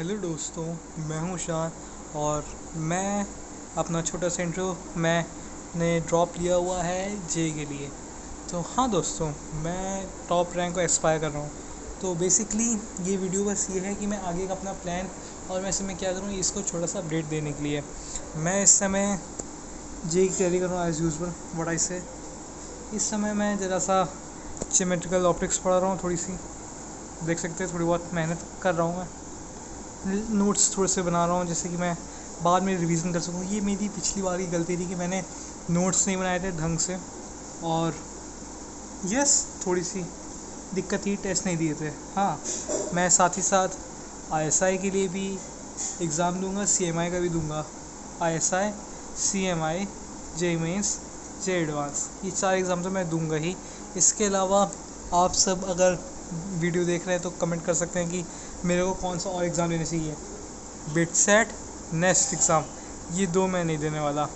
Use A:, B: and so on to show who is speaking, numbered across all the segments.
A: Hello दोस्तों, मैं हूँ शान और मैं अपना छोटा सा इंट्रो मैंने ड्रॉप लिया हुआ है जे के लिए। तो हाँ दोस्तों, मैं टॉप रैंक को एक्सपायर कर रहा हूँ। तो बेसिकली ये वीडियो बस ये है कि मैं आगे का अपना प्लान और मैं इसमें क्या करूँ, इसको छोटा सा अपडेट देने के लिए। मैं इस समय जे की तैयारी कर रहा हूँ एज़ यूजुअल व्हाट आई से। इस समय मैं ज़रा सा ज्योमेट्रिकल ऑप्टिक्स पढ़ रहा हूँ, थोड़ी सी देख सकते हैं, थोड़ी बहुत मेहनत कर रहा हूँ मैं। नोट्स थोड़े से बना रहा हूँ जैसे कि मैं बाद में रिवीजन कर सकूँ। ये मेरी पिछली बार की गलती थी कि मैंने नोट्स नहीं बनाए थे ढंग से, और यस थोड़ी सी दिक्कत थी, टेस्ट नहीं दिए थे। हाँ, मैं साथ ही साथ आईएसआई के लिए भी एग्ज़ाम दूंगा, सीएमआई का भी दूंगा। आईएसआई, सीएमआई, जे मेंस, जे एडवांस, ये 4 एग्ज़ाम तो मैं दूंगा ही। इसके अलावा आप सब अगर वीडियो देख रहे हैं तो कमेंट कर सकते हैं कि मेरे को कौन सा और एग्ज़ाम लेना चाहिए। बिट सेट, नेक्स्ट एग्ज़ाम, ये 2 मैं नहीं देने वाला।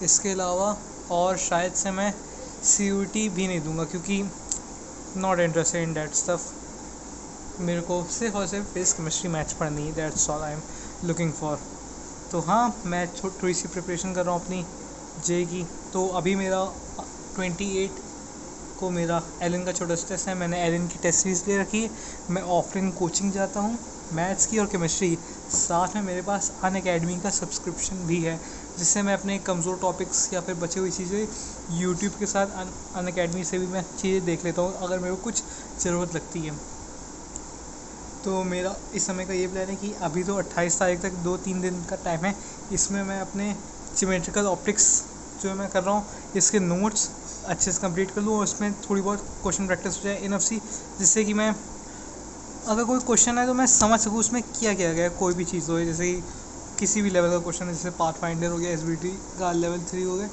A: इसके अलावा और शायद से मैं सीयूटी भी नहीं दूंगा क्योंकि not interested in that stuff. मेरे को सिर्फ और सिर्फ फिजिक्स केमिस्ट्री मैथ्स पढ़नी है, that's all I am looking for. तो हाँ, मैं थोड़ी सी प्रिपरेशन कर रहा हूँ अपनी जे की। तो अभी मेरा 28 को मेरा एलन का छोटा सा टेस्ट है। मैंने एलन की टेस्ट सीरीज़ ले रखी है। मैं ऑफलाइन कोचिंग जाता हूँ मैथ्स की और केमिस्ट्री। साथ में मेरे पास अनअकैडमी का सब्सक्रिप्शन भी है, जिससे मैं अपने कमज़ोर टॉपिक्स या फिर बची हुई चीज़ें यूट्यूब के साथ अनअकैडमी से भी मैं चीज़ें देख लेता हूँ अगर मेरे को कुछ ज़रूरत लगती है। तो मेरा इस समय का ये प्लान है कि अभी तो 28 तारीख तक 2-3 दिन का टाइम है। इसमें मैं अपने ज्योमेट्रिकल ऑप्टिक्स जो मैं कर रहा हूँ इसके नोट्स अच्छे से कंप्लीट कर लूँ और उसमें थोड़ी बहुत क्वेश्चन प्रैक्टिस हो जाए इनफ सी, जिससे कि मैं अगर कोई क्वेश्चन है तो मैं समझ सकूँ उसमें क्या किया गया है। कोई भी चीज़ हो, जैसे किसी भी लेवल का क्वेश्चन है, जैसे पाथ फाइंडर हो गया, एसबीटी का लेवल 3 हो गया,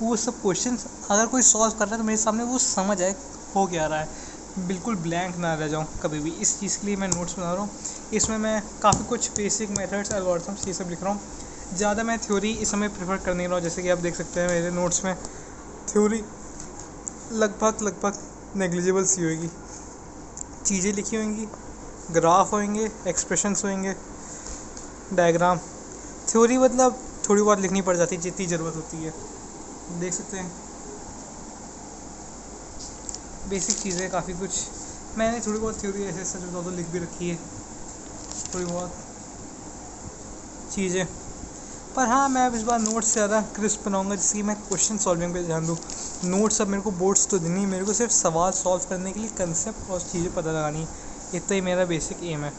A: वो सब क्वेश्चन अगर कोई सॉल्व कर रहा है तो मेरे सामने वो समझ आए हो क्या रहा है, बिल्कुल ब्लैंक ना रह जाऊँ कभी भी। इस चीज़ के लिए मैं नोट्स बना रहा हूँ। इसमें मैं काफ़ी कुछ बेसिक मेथड्स, एल्गोरिथम्स, ये सब लिख रहा हूँ। ज़्यादा मैं थ्योरी इस समय प्रेफर कर नहीं रहा हूँ। जैसे कि आप देख सकते हैं मेरे नोट्स में थ्योरी लगभग नेग्लिजिबल सी होगी। चीज़ें लिखी होंगी, ग्राफ होंगे, एक्सप्रेशंस होंगे, डायग्राम। थ्योरी मतलब थोड़ी बहुत लिखनी पड़ जाती है जितनी ज़रूरत होती है। देख सकते हैं बेसिक चीज़ें, काफ़ी कुछ मैंने थोड़ी बहुत थ्योरी ऐसे तो लिख भी रखी है, थोड़ी बहुत चीज़ें। पर हाँ, मैं अब इस बार नोट्स ज़्यादा क्रिस्प बनाऊंगा जिससे मैं क्वेश्चन सॉल्विंग पे ध्यान दूँ। नोट्स अब मेरे को बोर्ड्स तो देनी है, मेरे को सिर्फ सवाल सॉल्व करने के लिए कंसेप्ट और चीज़ें पता लगानी है। इतना ही मेरा बेसिक एम है।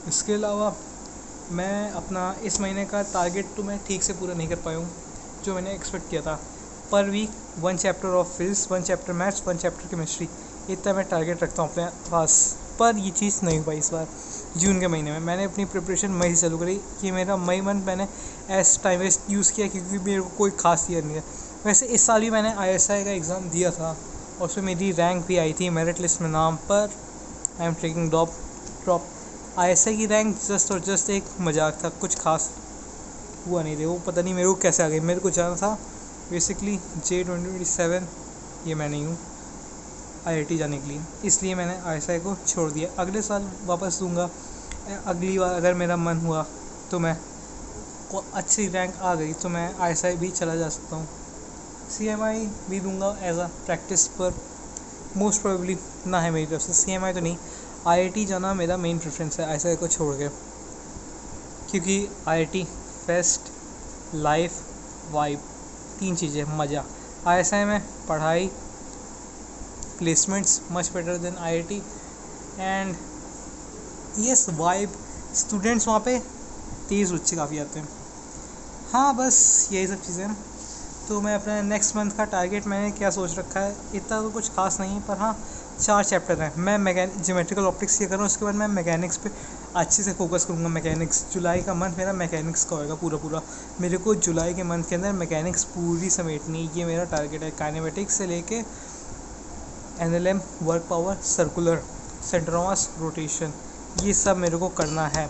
A: इसके अलावा मैं अपना इस महीने का टारगेट तो मैं ठीक से पूरा नहीं कर पाया हूँ जो मैंने एक्सपेक्ट किया था। Per week 1 chapter of physics, 1 chapter maths, 1 chapter chemistry, इतना मैं टारगेट रखता हूँ अपने पास। पर ये चीज़ नहीं हो पाई इस बार। जून के महीने में मैंने अपनी प्रिपरेशन मई से चालू करी। ये मेरा मई मंथ मैंने एज टाइम वेस्ट यूज़ किया क्योंकि मेरे को कोई खास ईयर नहीं है। वैसे इस साल भी मैंने आईएसआई का एग्ज़ाम दिया था और उसमें मेरी रैंक भी आई थी मेरिट लिस्ट में नाम पर। I am taking drop. ISI की रैंक जस्ट और जस्ट एक मजाक था, कुछ खास हुआ नहीं थे। वो पता नहीं मेरे को कैसे आ गई। मेरे को जाना था बेसिकली J2027, ये मैं नहीं हूँ आईआईटी जाने के लिए, इसलिए मैंने आईएसआई को छोड़ दिया। अगले साल वापस दूंगा। अगली बार अगर मेरा मन हुआ तो मैं को अच्छी रैंक आ गई तो मैं आईएसआई भी चला जा सकता हूँ। सीएमआई भी दूंगा एज अ प्रैक्टिस, पर मोस्ट प्रोबेबली ना है मेरी तरफ से। सीएमआई तो नहीं, आईआईटी जाना मेरा मेन प्रेफरेंस है आईएसआई को छोड़ के, क्योंकि आईआईटी फेस्ट, लाइफ, वाइब, 3 चीज़ें मज़ा। आईएसआई में पढ़ाई, placements much better than IIT, and yes vibe, students वहाँ पे तेज़ रुचि काफ़ी आते हैं। हाँ, बस यही सब चीज़ें हैं। तो मैं अपना नेक्स्ट मंथ का टारगेट मैंने क्या सोच रखा है, इतना तो कुछ खास नहीं है, पर हाँ 4 चैप्टर हैं। मैं ज्योमेट्रिकल ऑप्टिक्स ये कर रहा हूँ, उसके बाद मैं मैकेनिक्स पे अच्छे से फोकस करूँगा। मैकेनिक्स, जुलाई का मंथ मेरा मैकेनिक्स का होगा पूरा। मेरे को जुलाई के मंथ के अंदर मैकेनिक्स पूरी समेटनी, ये मेरा टारगेट है। काइनेमेटिक्स से लेके NLM, work power, circular, centre of mass, rotation, ये सब मेरे को करना है।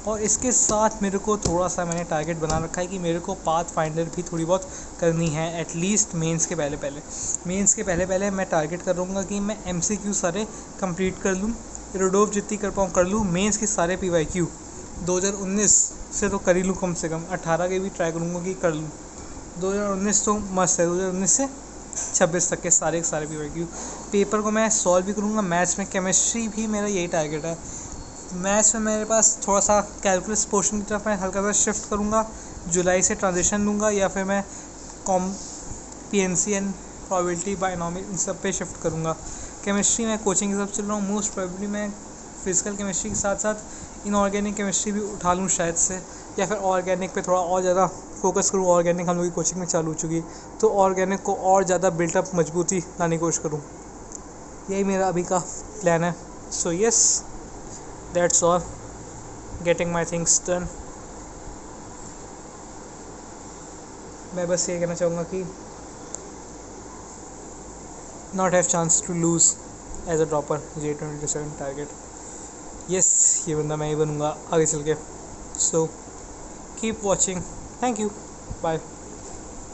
A: और इसके साथ मेरे को थोड़ा सा मैंने टारगेट बना रखा है कि मेरे को पाथ फाइंडर भी थोड़ी बहुत करनी है, एटलीस्ट मेंस के पहले मैं टारगेट करूँगा कि मैं एमसीक्यू सारे कंप्लीट कर लूँ, रोडोप जितनी कर पाऊँ कर लूँ, मेंस के सारे पीवाईक्यू 2019 से तो कर ही लूँ, कम से कम 18 के भी ट्राई करूँगा कि कर लूँ। 2019 तो मस्त है, 2019 से 26 तक के सारे पेपर, क्यों पेपर को मैं सॉल्व भी करूँगा। मैथ्स में, केमिस्ट्री भी मेरा यही टारगेट है। मैथ्स में मेरे पास थोड़ा सा कैलकुलस पोर्शन की तरफ मैं हल्का सा शिफ्ट करूँगा, जुलाई से ट्रांजिशन लूँगा, या फिर मैं कॉम PNC एंड प्रोबेबिलिटी बायनॉमियल इन सब पे शिफ्ट करूँगा। केमिस्ट्री में कोचिंग के साथ चल रहा हूँ, मोस्ट प्रोबेबली मैं फिजिकल केमिस्ट्री के साथ साथ इनऑर्गेनिक केमिस्ट्री भी उठा लूँ शायद से, या फिर ऑर्गेनिक पे थोड़ा और ज़्यादा फोकस करूँ। ऑर्गेनिक हम लोग की कोचिंग में चालू हो चुकी, तो ऑर्गेनिक को और ज़्यादा बिल्टअप मजबूती लाने की कोशिश करूँ। यही मेरा अभी का प्लान है। So yes, that's all, getting my things done. मैं बस ये कहना चाहूँगा कि not have chance to lose as a dropper J27 target. Yes, ये बंदा मैं ही बनूँगा आगे चल के. So keep watching. Thank you. Bye.